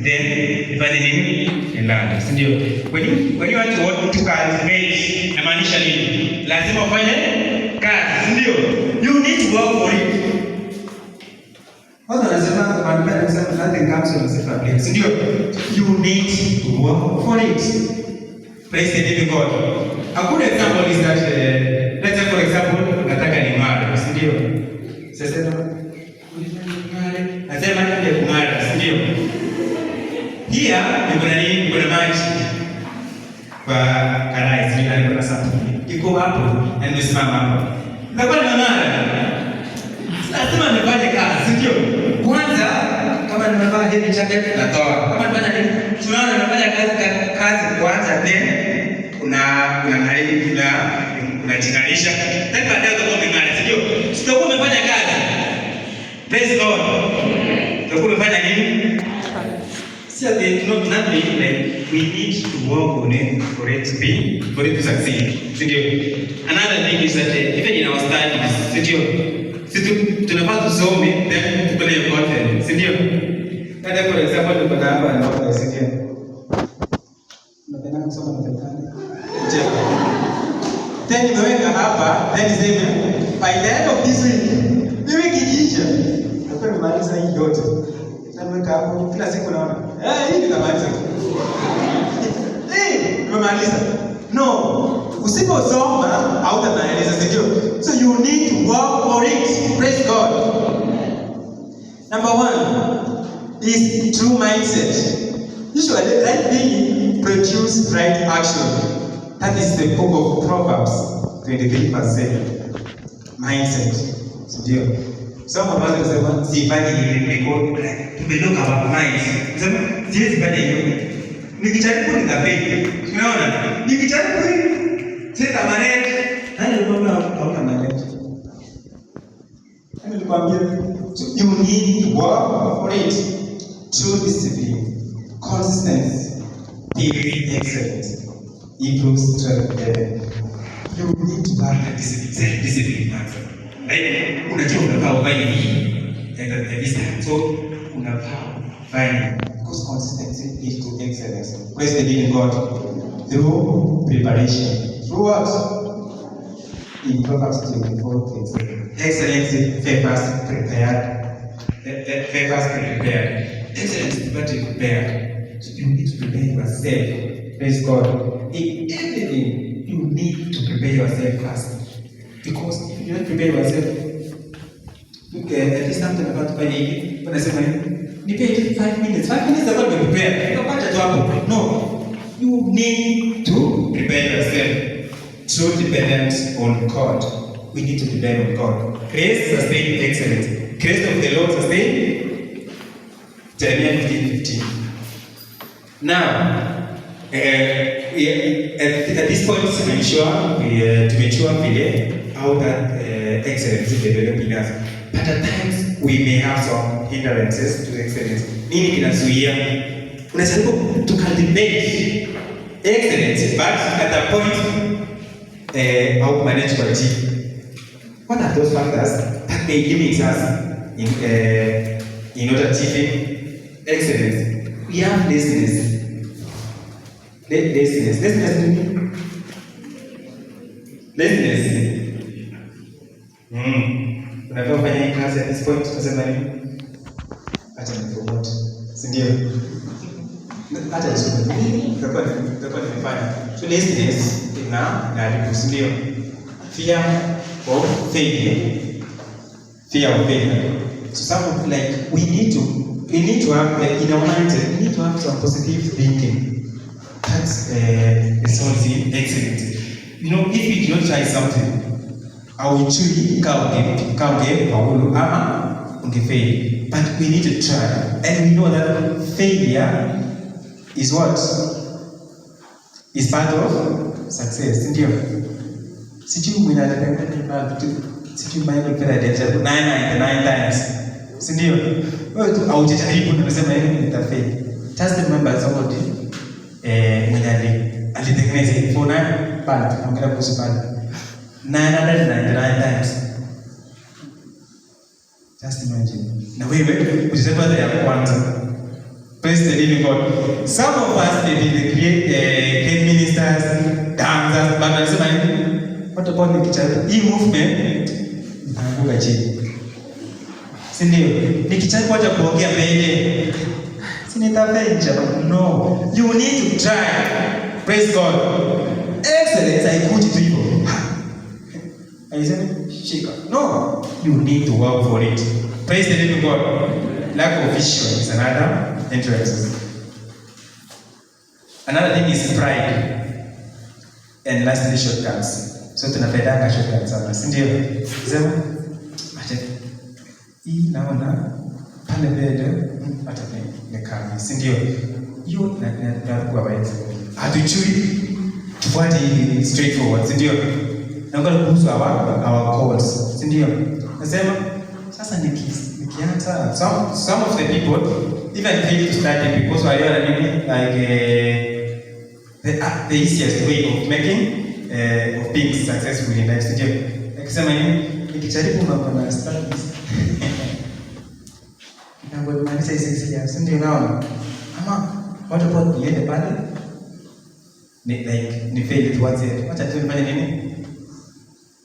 then ifanye nini? Ilale, si ndio? When you want to cultivate, inamaanisha nini? Lazima ufanye kazi, si ndio? You need to work for it. Watu wanasema nothing comes from self-application, si ndio? You need to work for it. Praise the living God. A good example is that, let's say for example, nataka ni mara, si ndio? Sasa nasema ndio kumara, si ndio? Here kuna maji kwa karai, si ndio? Kuna sabuni iko hapo na nimesimama hapo. Nitakuwa ni mara. Lazima nifanye kazi, si ndio? Kwanza kama nimevaa heavy jacket natoa. Kama nafanya nini? Tunaona nafanya kazi kwanza, then unajinganisha. Then baadaye utakuwa umeng'ara, si ndio? Sitakuwa umefanya kazi. Praise God. Utakuwa umefanya nini? See, not nothing like we need to work on it for it to succeed. Si ndio? Another thing is that even in our studies, si ndio? Sisi tunapaswa tusome then tupeleke content, si ndio? Hata for example tuko hapa na watu si ndio? Napenda kusoma mtandao. Then nimeweka hapa, then niseme by the end of this week, mimi kijisha. Ndio nimaliza hii yote. Nimeweka hapo kila siku naona. Hii nitamaliza. Nimemaliza. No. Usiposoma hautanaeleza, si ndio? So you need to work for it. Praise God. Number 1 is true mindset. Usually right thinking produce right action. That is the book of Proverbs 23:7. Mindset. Si ndio? Some of us wanasema sifanye ile because tumeloka our minds. Sema siwezi fanya hiyo. Nikijaribu nitafeli. Unaona? Nikijaribu sasa maneno nani alikwambia hauna maneno? Nani alikwambia? You need to work for it. True discipline, consistency, building excellence. Hebrews 12:11. You need to have that discipline. Discipline. Right? Unajua unafaa ufanye nini? At this time. So unafaa ufanye because consistency leads to excellence. Praise the living God. Through preparation. Through what? In Proverbs 24:10. Excellence favors prepared. Favors prepared. Excellence is prepared. So you need to prepare yourself. Praise God. In everything, you need to prepare yourself first. Because if you don't prepare yourself, at least something about to find it. When I say, you pay 5 minutes. 5 minutes about to prepare. You don't to no. You need to prepare yourself. True dependence on God. We need to depend on God. Grace sustain excellence. Grace of the Lord sustain. Jeremiah 15:15. Now, at this point, I'm sure to make sure how that excellence is developing us. But at times, we may have some hindrances to excellence. Nini kinazuia? Unajaribu to cultivate excellence, but at that point, how to manage quality. What are those factors that may limit us in order achieving excellence? We have laziness. Laziness. Unataka kufanya kazi at this point, tunasema nini? Acha ni promote. Si ndio? Acha itakuwa nimefanya. So laziness na si ndio? Fear of failure. So some like we need to have like in our mind, we need to have some positive thinking. That's results in excellence. You know, if we do not try something, our chui kauge paulo ama ungefail. But we need to try, and we know that failure is what is part of success. Ndio. Sijui mnadanganya ni bado sijui Bible pia inajaribu 999 times. Si ndio? Wewe tu haujajaribu na unasema hivi nitafail. Just remember somebody mwenye alitengeneza iPhone pale tunaongelea kuhusu pale 999 times. Just imagine. Na wewe utasema ya kwanza Praise the living God. Some of us may be the great ministers, dancers, but nasema hivi, what about nikicharibu hii movement inaanguka chini. Si ndio? Nikicharibu acha kuongea mbele. Si nitavenja. No. You need to try. Praise God. Excellence haikuji tu hivyo. Aisema shika. No. You need to work for it. Praise the living God. Lack of vision is another hindrance. Another thing is pride. And lastly, shortcuts. So tunapendanga shortcuts sana, si ndio? Sema acha hii naona pale mbele acha nikame, si ndio? Hiyo na kwa wazi. Hatujui tufuate hii straightforward, si ndio? Naongea kuhusu our calls, si ndio? Nasema sasa nikianza some of the people even fail to study because waliona nini like the easiest way of making of being successful in life. Sije akisema nini nikijaribu mambo na studies mambo maanisha hizi ya ndio naona ama what about niende pale ni fail towards it. Acha tu nifanye nini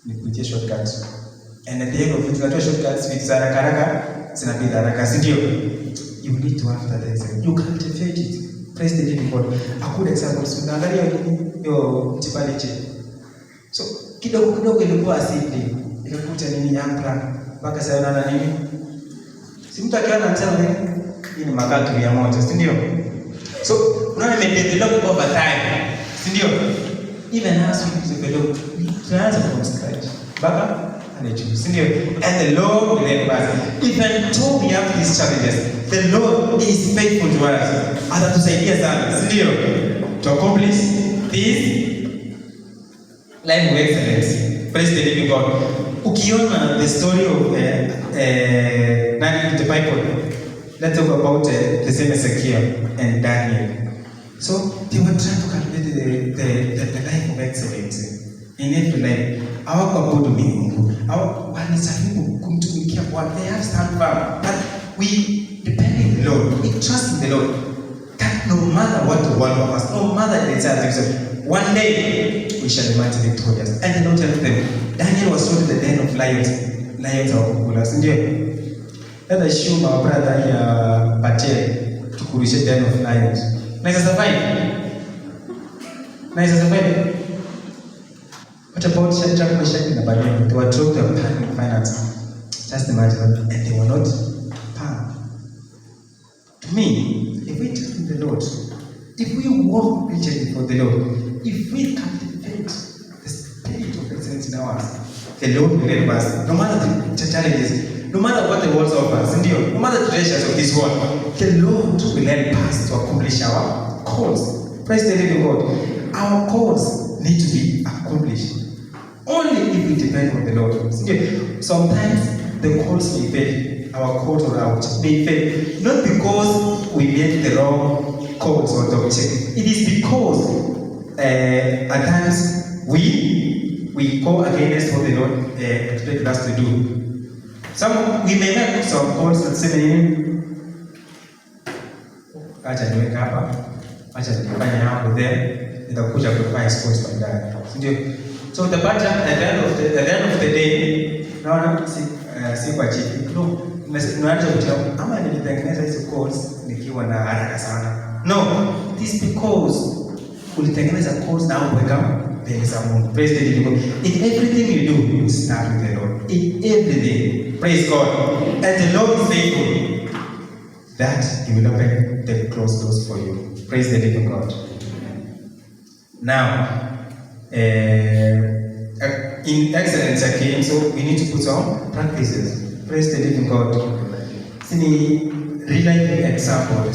nikutie shortcuts and at the end of it tunatoa shortcuts with haraka zinapita haraka, si ndio? You need to after that you cultivate it. Praise the living God. A good example, so naangalia hiyo mtipaliche. So kidogo ilikuwa asili. Ikakuta nini yampra mpaka sasa unaona nini? Si mtu akiona anasema hii ni makatu ya moto, si ndio? So unaona imedevelop over time, si ndio? Even as we develop, tunaanza from scratch. Baba anajua, si ndio? And the Lord will help us. Even though we have these challenges, the Lord is faithful to us. Atatusaidia sana, si ndio? To accomplish this life of excellence. Praise the living God. Ukiona the story of the Bible, let's talk about the same Ezekiel and Daniel. So they were trying to cultivate the life of excellence in every life. Hawakuabudu Mungu. Wanajaribu kumtumikia Bwana. They have stand firm. But we depend on the Lord. We trust in the Lord. That no matter what the world offers, no matter the circumstances, one day we shall emerge victorious. And the Lord tells them, Daniel was thrown in the den of lions. Lions are popular. Let us show our brother here, Patel, to Kurisha den of lions. Nice survive. What about Shadrach, Meshach, and Abednego? They were told to panic finance. Just imagine, and they were not power. To me, if we trust in the Lord, if we walk diligently for the Lord, if we cultivate the spirit of excellence in our hearts, the Lord will help us. No matter the challenges, no matter what the world offers, no matter the treasures of this world, the Lord will help us to accomplish our calls. Praise the living God. Our calls need to be accomplished only if we depend on the Lord. Sometimes the calls may fail, our calls or our may fail, not because we made the wrong calls or the object. It is because at times we go against what the Lord expects us to do. We may make some calls that say, acha niweke hapa, acha nifanye hapo there, nitakuja kufanya sports baadaye. Ndio. So utapata at the end of the day, naona si kwa chini. No, unaanza kutoa ama nilitengeneza hizo calls nikiwa na haraka sana. No, this because ulitengeneza calls na uweka mbele za Mungu. Praise the living God. In everything you do, you start with the Lord. In everything. Praise God. And the Lord is faithful that He will open the closed doors for you. Praise the living God. Now, in excellence again, so we need to put some practices. Praise the living God. Sini real life example.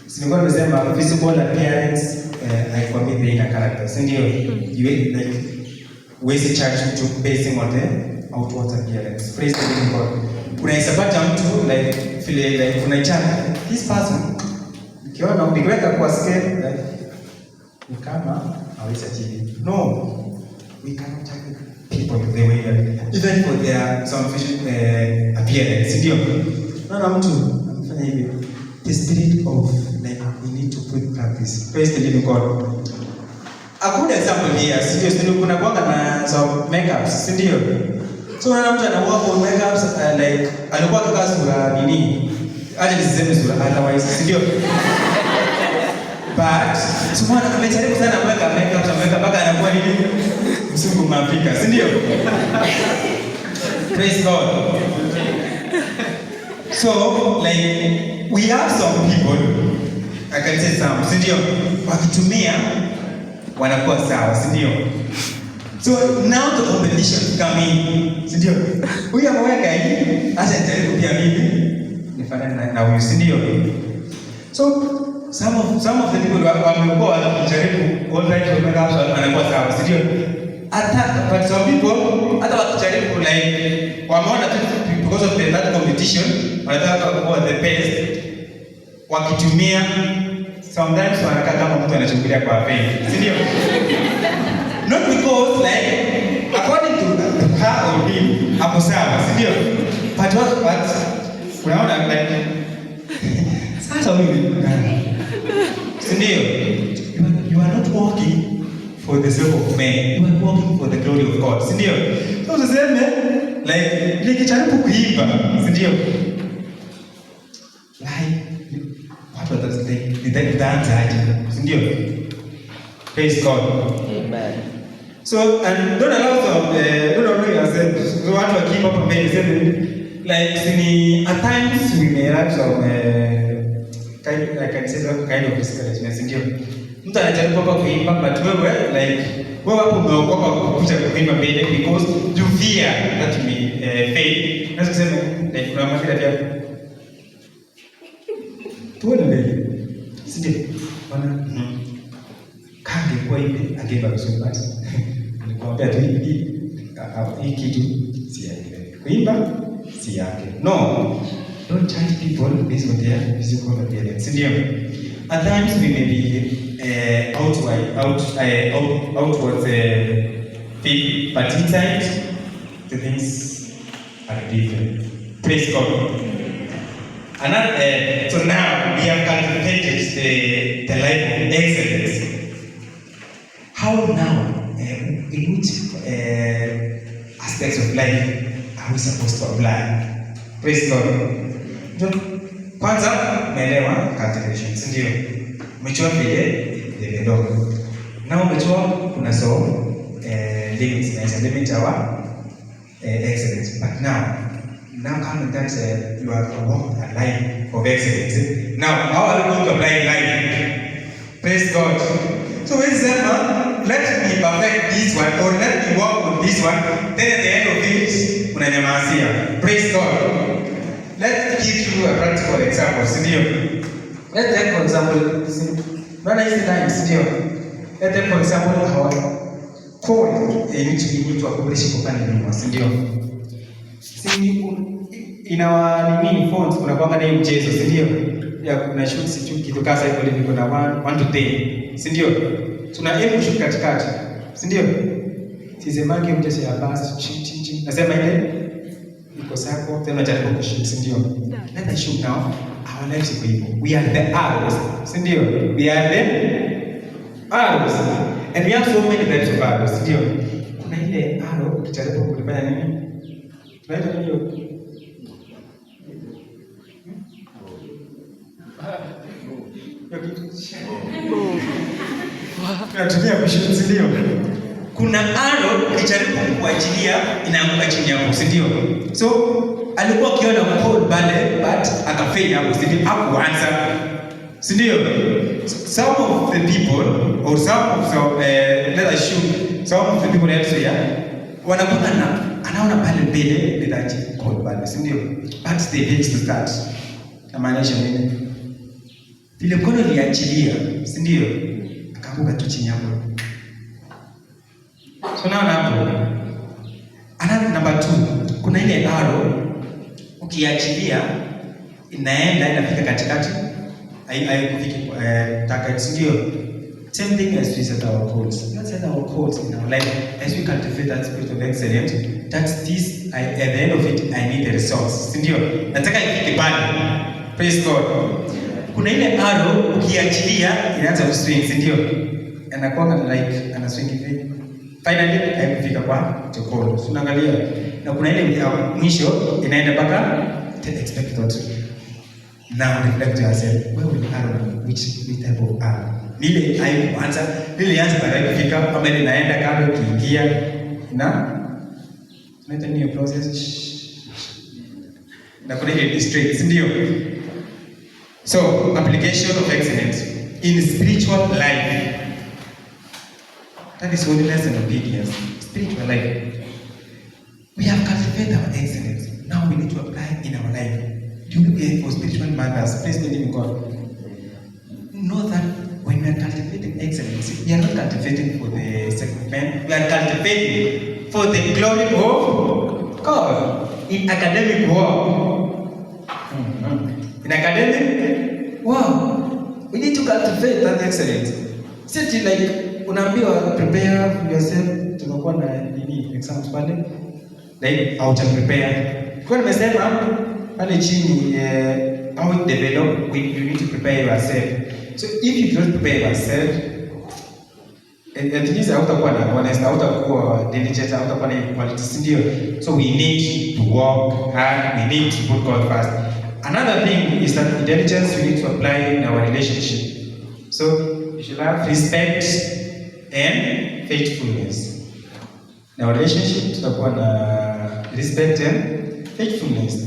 Sinikuwa nimesema visible appearance haikuambi being a character. Sindio? You like ways charge to basing on the outward appearance. Praise the living God. Unaisapata mtu like feel like unaichana this person. Ukiona ukiweka kwa scale like ni kama hawezi achieve. No. We cannot target people the way that even for their some vision appearance. Sindio? Naona mtu anafanya hivi. the spirit of like we need to put practice. Praise the living God. A good example here, sio kuna kwanga na some makeups, si ndio? So unaona mtu anaua kwa makeups like alikuwa akikaa sura nini? Aje nisiseme sura otherwise, si ndio? But someone amejaribu sana kuweka makeups ameweka mpaka anakuwa nini? Msungu Mwafrika, si ndio? Praise God. So like we have some people, I can say some, si ndio? Wakitumia wanakuwa sawa, si ndio? So now the competition come in, si ndio? Huyu ameweka hii, acha nijaribu pia mimi nifanane na huyu, si ndio? So some of the people wamekuwa wakijaribu online to make up wanakuwa sawa, si ndio? But some people hata wakijaribu like wameona tu because of that competition wanataka kuwa the best, wakitumia sometimes wanakaa kama mtu anachungulia kwa peni, si ndio? Not because like according to her or him hapo sawa, si ndio? But unaona like sasa wewe si ndio? You are not walking for the sake of men, you are walking for the glory of God, si ndio? So tuseme like nikijaribu kuimba, si ndio? Like what was that thing? Did dance aje, si ndio? Praise God. Amen. So and don't allow yourself. So watu wakiimba kwa mbele sema like sini at times we may have some kind of discouragement, si ndio? Mtu anajaribu hapa kuimba but wewe like wewe hapo umeogopa kukuja kuimba mbele because you fear that you may fail. Naweza kusema like kuna mafia pia tuone mbele, si ndio? Bwana kange kwa hivi angeba vizuri basi. Nikwambia tu hii kitu si yake. Kuimba si yake. No. Don't judge people based on their physical appearance. Si ndio? At times we may be outwards fit, but inside the things are different. Praise God. Another, so now we have cultivated the life of excellence. How now, in which aspects of life are we supposed to apply? Praise God. Kwanza umeelewa cultivation, si ndio? Umechua vile ndogo. Na umechua kuna so limits, na limit our excellence. But now come that you are walked a life of excellence. Now, how are we going to apply life? Praise God. So when Zema, let me perfect this one or let me walk on this one, then at the end of it, unanyamazia. Praise God. Let's give you a practical example, sindio? Let's take for example, run easy time, sindio? Let's take for example our code in which we need to accomplish kupani nyuma, sindio? In our nini phones kuna kwanga na mchezo, sindio? Ya kuna shoot kitu kasa hivi ndio kuna 1 to 10, sindio? Tuna aim shoot katikati, sindio? Sisemaki mchezo ya basi chini. Nasema ile iko sako tena jaribu kushoot, sindio? Let us shoot now. Our lives are people. We are the arrows, sindio? We are the arrows. And we have so many types of arrows, sindio? Kuna ile arrow ukijaribu kulifanya nini? Tunaita hiyo tunatumia kushoot, sindio? Kuna arrow ukijaribu kuachilia inaanguka chini hapo, sindio? So alikuwa akiona code pale but akafail hapo, sindio? Hakuanza, sindio? Some of the people or let us shoot some of the people else here wanakuwa anaona pale mbele bila code pale, sindio? But they fail to start. Namaanisha nini? Vile mkono liachilia, sindio? Akaanguka tu chini hapo. So now hapo. Another number 2, kuna ile arrow ukiachilia inaenda inafika katikati haikufiki target, sindio? Same thing as we set our goals. Let's set our goals in our life as we cultivate that spirit of excellence. That's this, at the end of it, I need the results, sindio? Nataka ifike pale. Praise God. kuna ile arrow ukiachilia inaanza kuswing, si ndio? Anakuwa like ana swing hivi. Finally haikufika kwa chokoro. Tunaangalia na kuna ile mwisho inaenda mpaka expect not. Now reflect yourself. Where will arrow which type of arrow? Nile haikuanza, nile anza baada kufika kama ile inaenda kando kiingia na tunaita ni process. Na kuna ile straight, si ndio? So, application of excellence in spiritual life. That is holiness and obedience. Spiritual life. We have cultivated our excellence. Now we need to apply in our life. Do you pray for spiritual matters? Praise the living God. Know that when we are cultivating excellence, we are not cultivating for the sake of men. We are cultivating for the glory of God. In academic work. In academic, wow, we need to cultivate that excellence. See, like, unaambiwa prepare for yourself, tunakuwa na nini exams pale, like how to prepare. Kwa nimesema pale chini, how to develop, you need to prepare yourself. So if you don't prepare yourself, at least hautakuwa na honest, hautakuwa diligent, hautakuwa na quality, ndio. So we need to work hard, we need to put God first. Another thing is that intelligence we need to apply in our relationship. So you should have respect and faithfulness. In our relationship, tutakuwa na respect and faithfulness.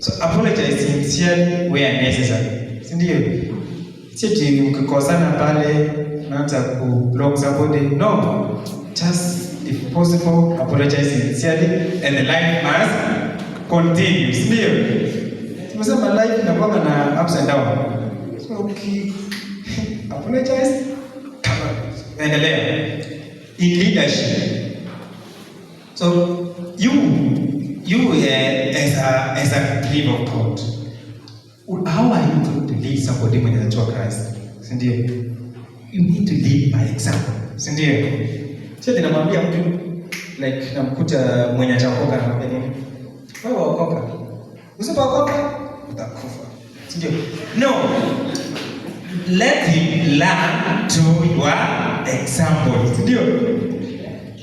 So apologize sincerely where necessary. Si ndio? Si ukikosana pale unaanza ku block somebody. No. Just if possible apologize sincerely and the life must continue. Si ndio? Tumesema life inakuwa na ups and downs. So okay. Apologize. Endelea. In leadership. So you as a believer of God, how are you going to lead somebody when you're a Christ? Sindio? You need to lead by example. Sindio? Sasa ninamwambia mtu like namkuta mwenye ataokoka na nini? Wewe waokoka. Usipookoka utakufa. Sindio? No. Let him learn to your example. Sindio?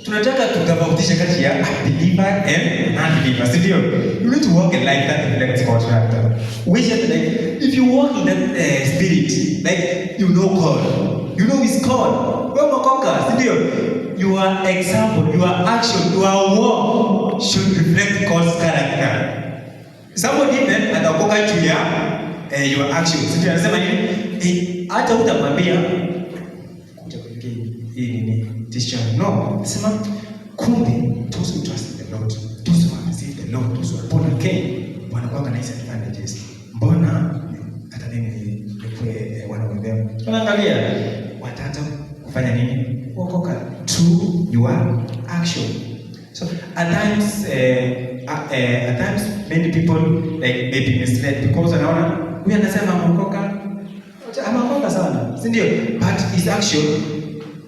Tunataka tukabautisha kati ya believer and unbeliever. Sindio? You need to walk a life that reflects God's character. Which is like, if you walk in that spirit, like you know God, you know His God. Wewe umeokoka. Sindio? Your example, your action, your walk should reflect God's character. Somebody even ataokoka juu ya your actions. Sindio? Anasema nini? Hata utamwambia kuja kuingia hii ni decision. No, anasema kumbe those who trust in the Lord, those who have received the Lord, those who are born again, wanakuwa na nice advantages. Mbona hata mimi nikue one of them. Tunaangalia watatu kufanya nini? Kuokoka through your action. So at times many people like maybe misled because anaona huyu anasema ameokoka sana, si ndio? But his action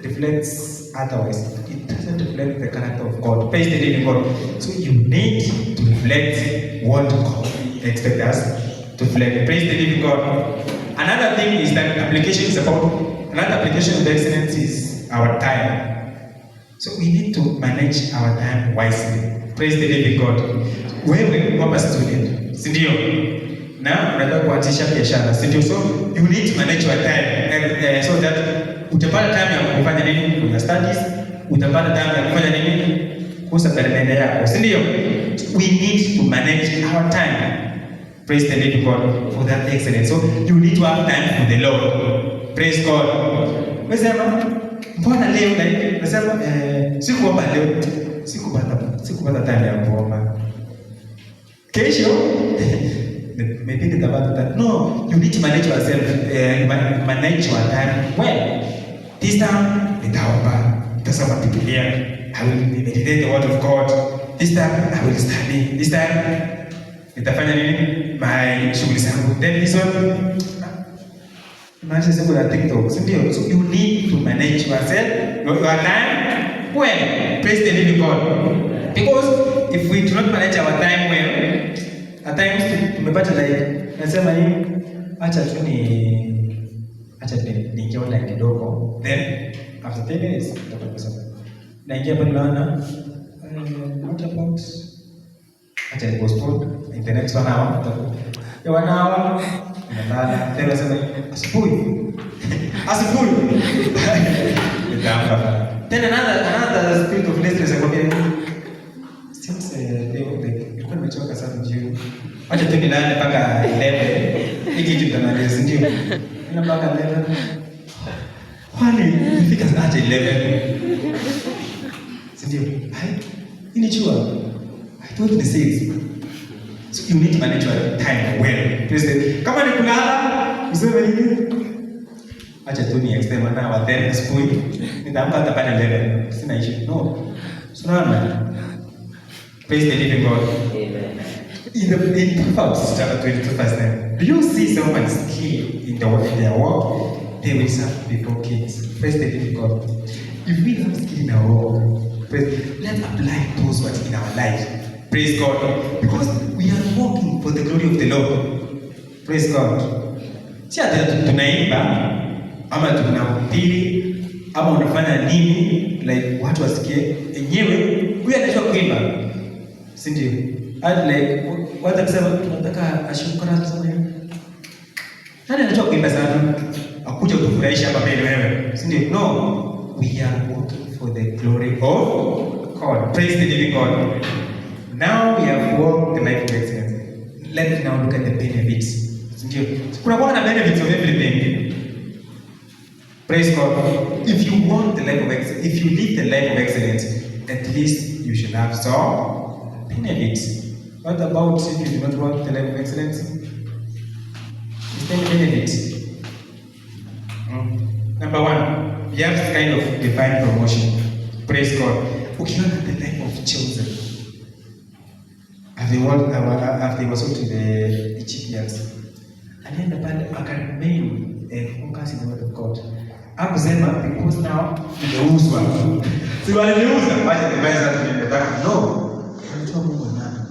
reflects otherwise. It doesn't reflect the character of God. Praise the living God. So you need to reflect what God expects us to reflect. Praise the living God. Another thing is that application is about, another application of excellence is our time. So we need to manage our time wisely. Praise the living God. Wewe kama student, si ndio? Na unataka kuanzisha biashara, si ndio? So you need to manage your time so that utapata time ya kufanya nini? Kuna studies, utapata time ya kufanya nini? Kusupplement yako, si ndio? We need to manage our time. Praise the living God for that excellence. So you need to have time for the Lord. Praise God. Unasema mbona leo nasema sikuomba leo, sikupata time ya kuomba. Kesho maybe nitapata time. No, you need to manage yourself, manage your time well. This time nitaomba, nitasoma Biblia, I will meditate the word of God. This time I will study. This time nitafanya nini? My shughuli zangu. Then this one manage siku ya TikTok. So you need to manage yourself, your time well. Praise the living God. Because if we do not manage our time well, at times tumepata like nasema nini? Acha tu ni after 10 minutes tutakuwa kusoma. Naingia pale naona what about acha ni postpone in the next 1 hour tutakuwa. Ya 1 hour nalala tena sema asubuhi. Asubuhi. Nitaamka. Tena another spirit of laziness akwambia since leo nilikuwa nimechoka sana jioni. Acha tu nilale mpaka 11. Hiki kitu tunamaliza ndio. Nina mpaka 11. Kwani nifika saa 11. Ndio. Hai. Inichua. I told the says. So you need to manage your time well. Please. Kama ni kulala, useme hivi. Acha tu ni extend 1 hour then asubuhi. Nitaamka hata pale 11. Sina issue. No. Unaona? Praise the living God. Amen. In Proverbs chapter 22 verse 9. Do you see someone skilled in their work? They will serve before kings. Praise the living God. If we have skill in our work, let's apply those words in our life. Praise God. Because we are working for the glory of the Lord. Praise God. Si hata tunaimba ama tunahubiri ama unafanya nini like watu wasikie enyewe huyu anajua kuimba. Si ndio? And like watu wakisema tunataka ashukuru sana hivi. Nani anajua kuimba sana? Akuja kufurahisha hapa mbele wewe. Si ndio? No. We are working for the glory of God. Praise the living God. Now we have walked the life of excellence. Let's now look at the benefits. Ndio. Kuna kwa na benefits of everything. Praise God. If you want the life of excellence, if you live the life of excellence, at least you should have some benefits. What about if you do not want the life of excellence? Is there any benefits? Number 1, we have this kind of divine promotion. Praise God. Ukiona the life of Joseph, after he was sold to the Egyptians, alienda pale akaremain focus in the word of God. Akusema because now nimeuzwa. Si waliuza wacha divine that nimetaka. No. Anatoa Mungu na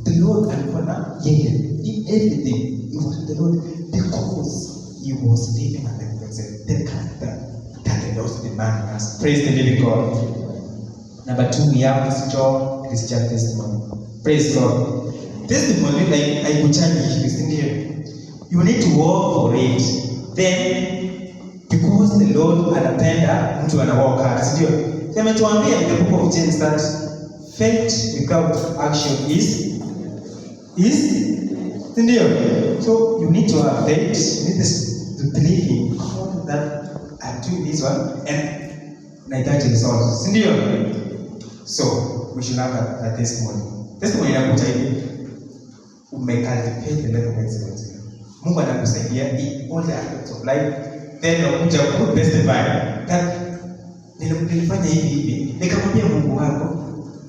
the Lord alikuwa na yeye. In everything, it was the Lord because he was living at the character that the Lord demanded us. Praise the living God. Number 2, we have this joy, Christian testimony. Praise God. Testimony, like I would tell you, you need to work for it. Then, because the Lord anapenda mtu ana work hard, ndio. Sema tuambie in the book of James that faith without action is ndio. So you need to have faith, you need to believe in God that I'm doing this one and nahitaji results. Ndio. So we should have a testimony. Testimony inakuja hivi. Umecultivate the life of excellence. Mungu anakusaidia in all the aspects of life. Then unakuja ku testify that nilifanya hivi. Nikamwambia Mungu wako,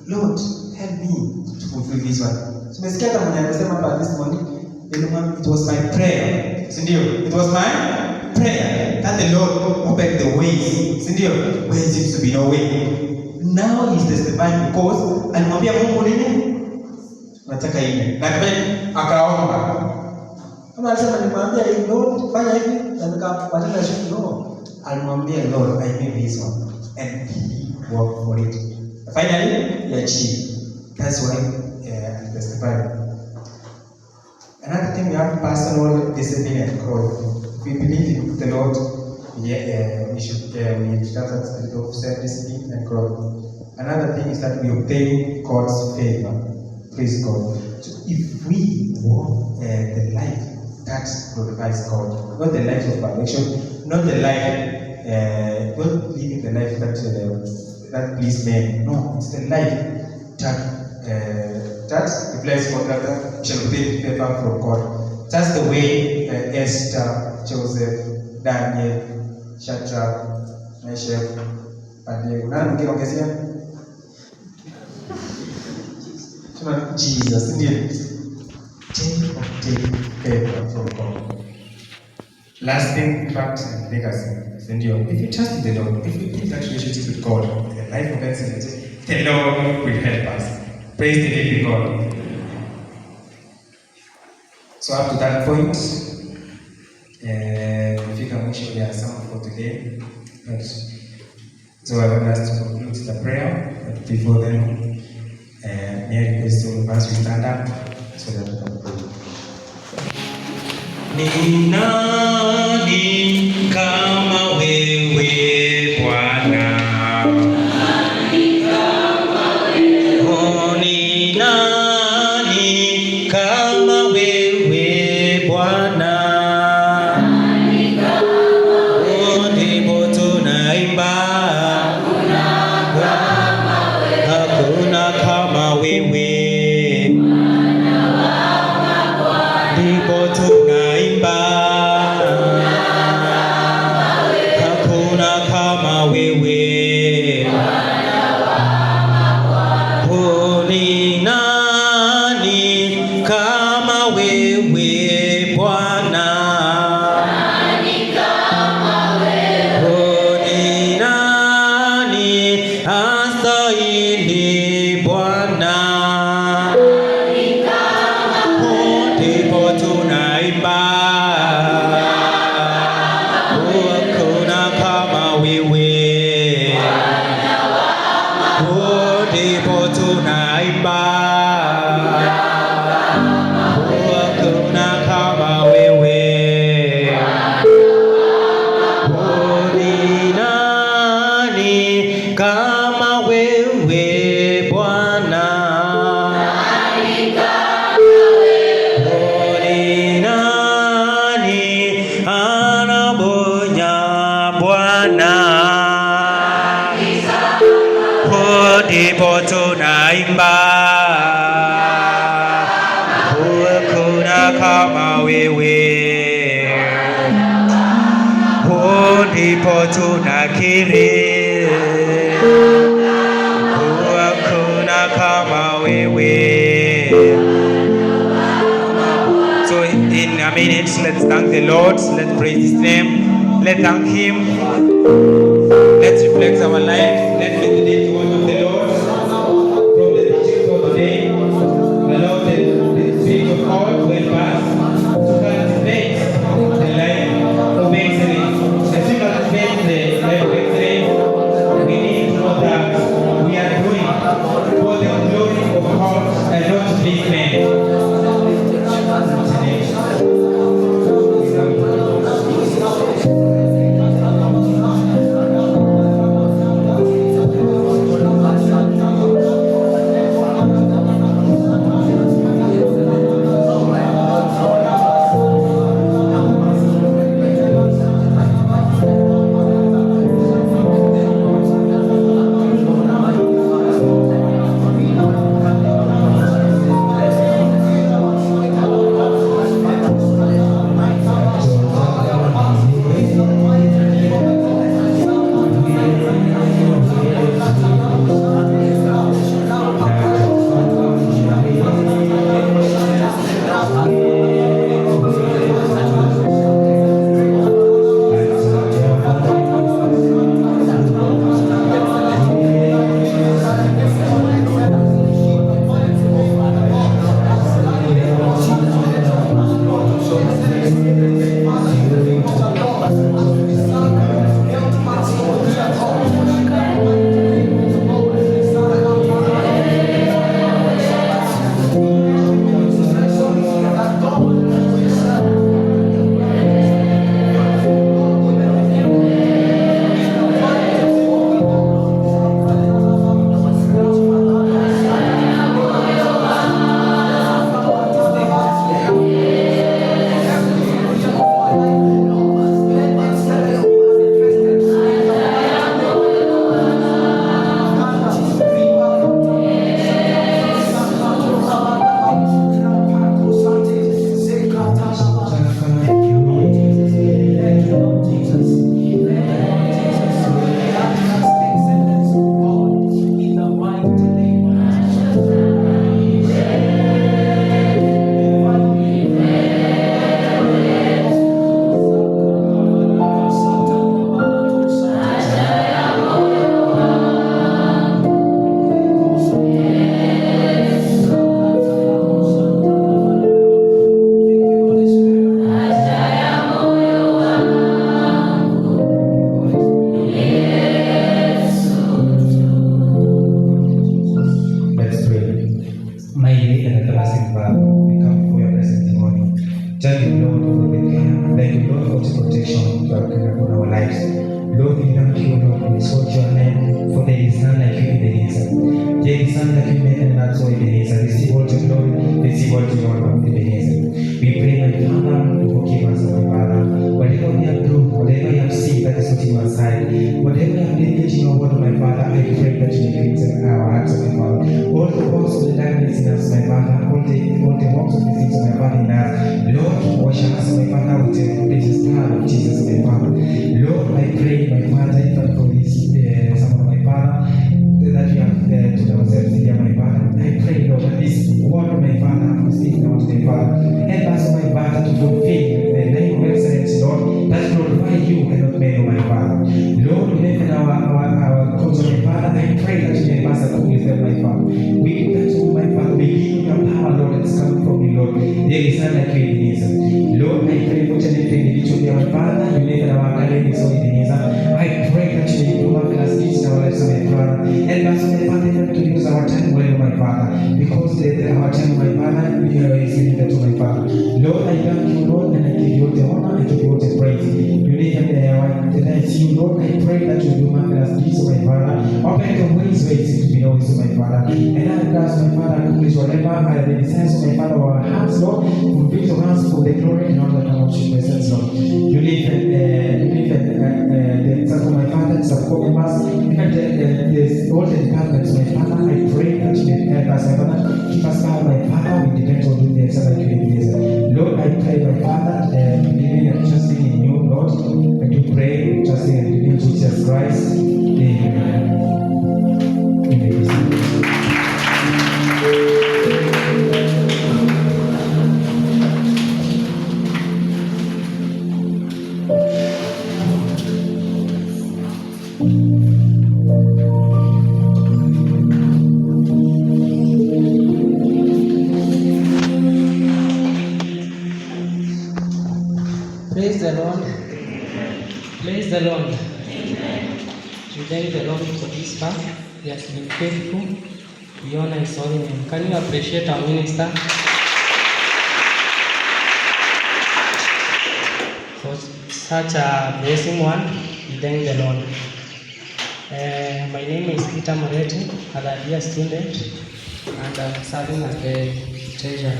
Lord, help me to fulfill this one. Tumesikia kama mwenye anasema hapa testimony, it was my prayer. Ndio. It was my prayer that the Lord opened the ways. Ndio. Where seems to be no way. Now he's testifying because alimwambia Mungu nini? Nataka hivi. Na akaomba. Kama alisema nimwambia Lord fanya hivi na nikapata shida no. Alimwambia Lord I made this one and he worked for it. Finally he achieved. That's why he testified. Another thing we have personal discipline and growth. If we believe in the Lord, we should have that spirit of self-discipline and growth. Another thing is that we obtain God's favor. Praise God. So if we walk the life that glorifies God, not the life of perfection, not the life, not living the life that please men. No, it's the life that reflects God, that shall obtain favor from God. That's the way Esther, Joseph, Daniel, Shadrach, Meshach, Abednego. Nani mkiongezea? Jesus, indeed. Take favor from God. Last thing, fact and legacy. If you trust in the Lord, if you keep that relationship with God, the life of excellence, the Lord will help us. Praise the living God. So up to that point, we figure mwisho ya sound for today. Yes. So I want us to conclude the prayer, but before then, may I request all of us to stand up so that we can pray. Ni nani kama wewe Bwana? Oh, ni nani kama wewe Bwana? Oh, ndipo tunaimba hakuna kama wewe. Ndipo tunaimba hakuna kama wewe. Oh, ni nani kama wewe Bwana? Oh, ni nani astahili Bwana? Oh, ndipo tunaimba hakuna kama wewe. Oh, ndipo tunaimba hakuna kama wewe. Oh, ni nani kama wewe Bwana? Oh, ni nani anaponya Bwana? Oh, ndipo tunaimba hakuna kama wewe. Oh, ndipo tunakiri hakuna kama wewe. So in a minute, let's thank the Lord. Let's praise His name. Let's thank Him. Let's reflect our lives. Let's meditate the word of the Lord. From the teaching for today, the Lord, the Spirit of God will pass to cultivate the life of excellence. As we cultivate the life of excellence, we need to know that we are doing for the glory of God and not to please men. comfort and protection on our lives. Lord, we thank you, Lord, we exalt your name, for there is none like you, Ebenezer. There is none like you, and not so, Ebenezer. Receive all the glory, receive all the honor, Ebenezer. We pray, my Father, to forgive us, my Father. Whatever we have done, whatever we have seen, that is what you aside. Whatever we have deviated in your word, my Father, I pray that you may cleanse our hearts, my Father. All the works of the darkness in us, my Father, all the works of the things of my Father in us. Lord, wash us, my Father, with the precious blood of Jesus, my Father. Lord, I pray, my Father, even for this, some of my Father, that you have told ourselves here, my Father. I pray, Lord, that this word, my Father, is speaking out, my Father. Help us, my Father, to fulfill the name of excellence, Lord, that glorify you and not men, my Father. Lord, we live in our cause, my Father. I pray that you may pass along with them, my Father. We depend on my Father. We give you your power, Lord, that's coming from you, Lord. There is none like you, Ebenezer. Lord, I pray for every individual here, my Father. You live in our academy, so Ebenezer. I pray that you may do marvelous deeds in our lives, my Father. And that's my Father, not to use our time well, my Father. Because our time, my Father, is limited to my Father. Lord, I thank you, Lord, and I give you all the honor and give you all the praise. You live in the I see you, Lord. I pray that you do marvelous deeds, my Father. Open the ways where it seems to be no ways, my Father. And I ask, my Father, accomplish whatever the desires of my Father or our hearts, Lord. Fulfill your hands for the glory and honor that comes to your presence, Lord. You live in the example, my Father, it's a core members. Even all the departments, my Father, I pray that you may help us, my Father. Keep us now, my Father. We depend on you, the example like you, Lord. I pray, my Father, believing and trusting in you, Lord. I do pray, trusting and believing in Jesus Christ. Amen. Praise the Lord. Praise the Lord. We thank the Lord for this far. He has been faithful. We honor his holy name. Can you appreciate our minister for such a blessing one? We thank the Lord. My name is Peter Moretti, a dear student, and I'm serving as the treasurer.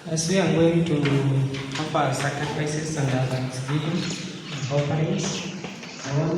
As we are going to offer sacrifices and thanksgiving offerings, I want